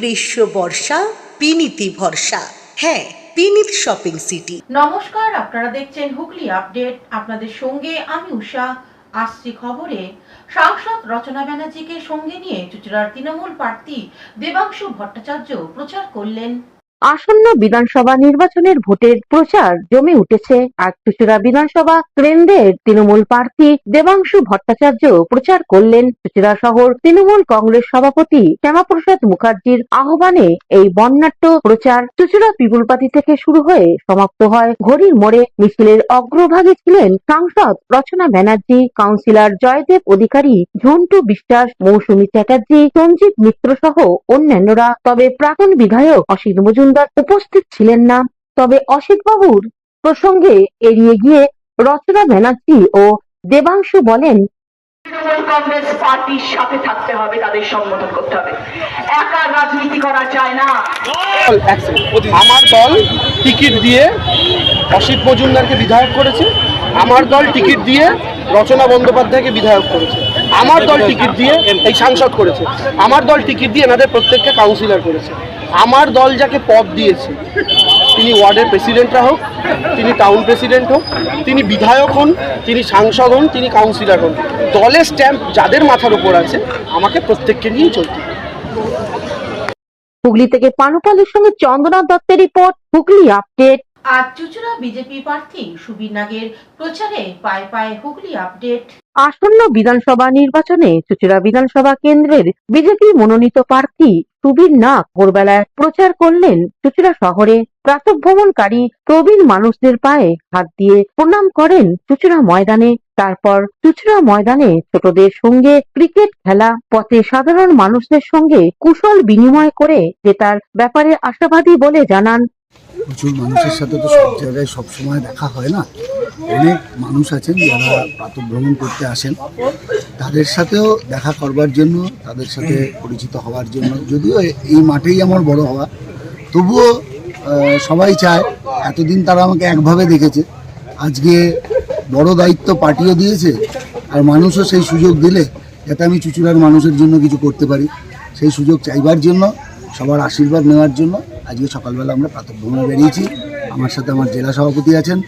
গ্রীষ্ম বর্ষা পিনিতি ভরসা। হ্যাঁ, পিনিত শপিং সিটি। নমস্কার, আপনারা দেখছেন হুগলি আপডেট। আপনাদের সঙ্গে আমি উষা। আসছি খবরে। সাংসদ রচনা ব্যানার্জিকে সঙ্গে নিয়ে চুঁচুড়ার তৃণমূল প্রার্থী দেবাংশু ভট্টাচার্য প্রচার করলেন। আসন্ন বিধানসভা নির্বাচনের ভোটের প্রচার জমে উঠেছে। আজ চুঁচুড়া বিধানসভা কেন্দ্রের তৃণমূল প্রার্থী দেবাংশু ভট্টাচার্য প্রচার করলেন। চুঁচুড়া শহর তৃণমূল কংগ্রেস সভাপতি শ্যামাপ্রসাদ মুখার্জির আহ্বানে এই বর্ণাঢ্য প্রচার চুঁচুড়া পিপুলপাতি থেকে শুরু হয়ে সমাপ্ত হয় ঘড়ির মোড়ে। মিছিলের অগ্রভাগে ছিলেন সাংসদ রচনা ব্যানার্জি, কাউন্সিলর জয়দেব অধিকারী, ঝন্টু বিশ্বাস, মৌসুমী চ্যাটার্জি, সঞ্জীব মিত্র সহ অন্যান্যরা। তবে প্রাক্তন বিধায়ক অসিত মজুমদার উপস্থিত ছিলেন না। তবে অসিত বাবুর প্রসঙ্গে এড়িয়ে গিয়ে রচনা ব্যানার্জি ও দেবাংশু বলেন, তৃণমূল কংগ্রেস পার্টির সাথে থাকতে হবে, তাদের সম্বোধন করতে হবে, একা রাজনীতি করা যায় না। আমার দল টিকিট দিয়ে অসিত মজুমদারকে বিধায়ক করেছে, আমার দল টিকিট দিয়ে রচনা বন্দ্যোপাধ্যায়কে বিধায়ক করেছে, আমার দল টিকিট দিয়ে এই সাংসদ করেছে, আমার দল টিকিট দিয়ে এনাদের প্রত্যেককে কাউন্সিলর করেছে। আমার দল যাকে পদ দিয়েছে, তিনি ওয়ার্ডের প্রেসিডেন্টরা হোক, তিনি টাউন প্রেসিডেন্ট হোক, তিনি বিধায়ক হন, তিনি সাংসদ হন, তিনি কাউন্সিলর হন, দলের স্ট্যাম্প যাদের মাথার উপর আছে আমাকে প্রত্যেককে নিয়েই চলতে হবে। হুগলি থেকে পানুপালের সঙ্গে চন্দ্রনাথ দত্তের রিপোর্ট, হুগলি আপডেট। আজ চুঁচুড়া বিজেপি প্রার্থী সুবীর নাগের প্রচারে পায় পায় হুগলি আপডেট। আসন্ন বিধানসভা নির্বাচনে চুঁচুড়া বিধানসভা কেন্দ্রের বিজেপি মনোনীত প্রার্থী সুবীর নাগ ভোরবেলায় প্রচার করলেন চুঁচুড়া শহরে। প্রাতঃভ্রমণকারী প্রবীণ মানুষদের পায়ে হাত দিয়ে প্রণাম করেন চুঁচুড়া ময়দানে। তারপর চুঁচুড়া ময়দানে ছোটদের সঙ্গে ক্রিকেট খেলা, পথে সাধারণ মানুষদের সঙ্গে কুশল বিনিময় করে জেতার ব্যাপারে আশাবাদী বলে জানান। প্রচুর মানুষের সাথে তো সব জায়গায় সবসময় দেখা হয় না, অনেক মানুষ আছেন যারা প্রাতঃভ্রমণ করতে আসেন, তাদের সাথেও দেখা করবার জন্য, তাদের সাথে পরিচিত হওয়ার জন্য। যদিও এই মাঠেই আমার বড় হওয়া, তবুও সবাই চায়, এতদিন তারা আমাকে একভাবে দেখেছে, আজকে বড় দায়িত্ব পার্টিও দিয়েছে আর মানুষও সেই সুযোগ দিলে যাতে আমি চুঁচুড়ার মানুষের জন্য কিছু করতে পারি, সেই সুযোগ চাইবার জন্য, সবার আশীর্বাদ নেওয়ার জন্য আজকে সকালবেলা আমরা প্রাতঃভ্রমণে বেরিয়েছি। আমার সাথে আমার জেলা সভাপতি আছেন,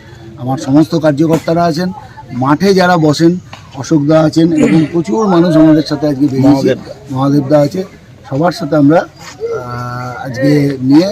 আমার সমস্ত কার্যকর্তারা আছেন, মাঠে যারা বসেন, অশোকদা আছেন, এবং প্রচুর মানুষ আমাদের সাথে আজকে বেরিয়েছে, মহাদেবদা আছে, সবার সাথে আমরা আজকে নিয়ে